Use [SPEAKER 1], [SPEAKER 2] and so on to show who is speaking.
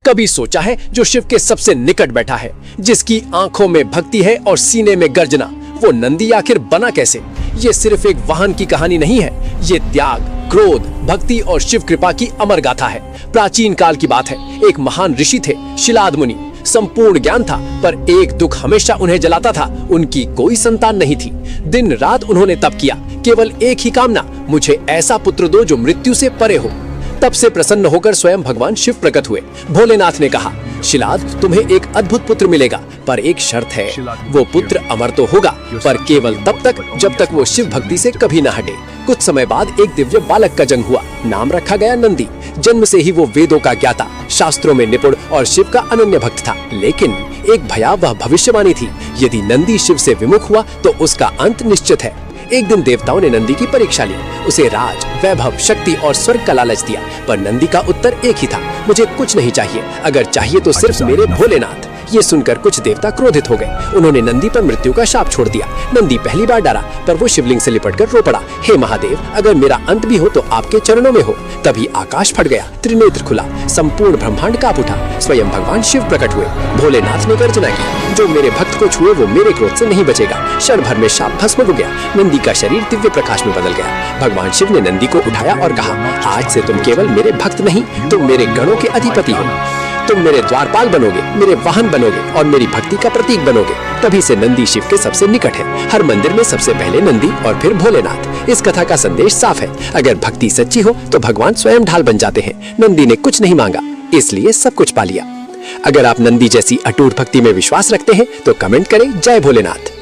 [SPEAKER 1] कभी सोचा है जो शिव के सबसे निकट बैठा है, जिसकी आंखों में भक्ति है और सीने में गर्जना, वो नंदी आखिर बना कैसे? ये सिर्फ एक वाहन की कहानी नहीं है, ये त्याग, क्रोध, भक्ति और शिव कृपा की अमर गाथा है। प्राचीन काल की बात है, एक महान ऋषि थे, शिलाद मुनि। संपूर्ण ज्ञान था, पर एक दुख हमेशा उन्हें जलाता था, उनकी कोई संतान नहीं थी। दिन रात उन्होंने तप किया, केवल एक ही कामना, मुझे ऐसा पुत्र दो जो मृत्यु से परे हो। तब से प्रसन्न होकर स्वयं भगवान शिव प्रकट हुए। भोलेनाथ ने कहा, शिलाद, तुम्हें एक अद्भुत पुत्र मिलेगा, पर एक शर्त है, वो पुत्र अमर तो होगा, पर केवल तब तक जब तक वो शिव भक्ति से कभी न हटे। कुछ समय बाद एक दिव्य बालक का जन्म हुआ, नाम रखा गया नंदी। जन्म से ही वो वेदों का ज्ञाता, शास्त्रों में निपुण और शिव का अनन्य भक्त था। लेकिन एक भयावह भविष्यवाणी थी, यदि नंदी शिव से विमुख हुआ तो उसका अंत निश्चित है। एक दिन देवताओं ने नंदी की परीक्षा ली, उसे राज, वैभव, शक्ति और स्वर्ग का लालच दिया, पर नंदी का उत्तर एक ही था, मुझे कुछ नहीं चाहिए, अगर चाहिए तो सिर्फ मेरे भोलेनाथ। ये सुनकर कुछ देवता क्रोधित हो गए, उन्होंने नंदी पर मृत्यु का शाप छोड़ दिया। नंदी पहली बार डरा, पर वो शिवलिंग से लिपटकर रो पड़ा, हे महादेव, अगर मेरा अंत भी हो तो आपके चरणों में हो। तभी आकाश फट गया, त्रिनेत्र खुला, संपूर्ण ब्रह्मांड कांप उठा, स्वयं भगवान शिव प्रकट हुए। भोलेनाथ ने गर्जना की, जो मेरे भक्त को छुए वो मेरे क्रोध से नहीं बचेगा। क्षण भर में शाप भस्म हो गया, नंदी का शरीर दिव्य प्रकाश में बदल गया। भगवान शिव ने नंदी को उठाया और कहा, आज से तुम केवल मेरे भक्त नहीं, तुम मेरे गणों के अधिपति हो। तुम मेरे द्वारपाल बनोगे, मेरे वाहन बनोगे और मेरी भक्ति का प्रतीक बनोगे। तभी से नंदी शिव के सबसे निकट है। हर मंदिर में सबसे पहले नंदी और फिर भोलेनाथ। इस कथा का संदेश साफ है, अगर भक्ति सच्ची हो तो भगवान स्वयं ढाल बन जाते हैं। नंदी ने कुछ नहीं मांगा, इसलिए सब कुछ पा लिया। अगर आप नंदी जैसी अटूट भक्ति में विश्वास रखते हैं तो कमेंट करें, जय भोलेनाथ।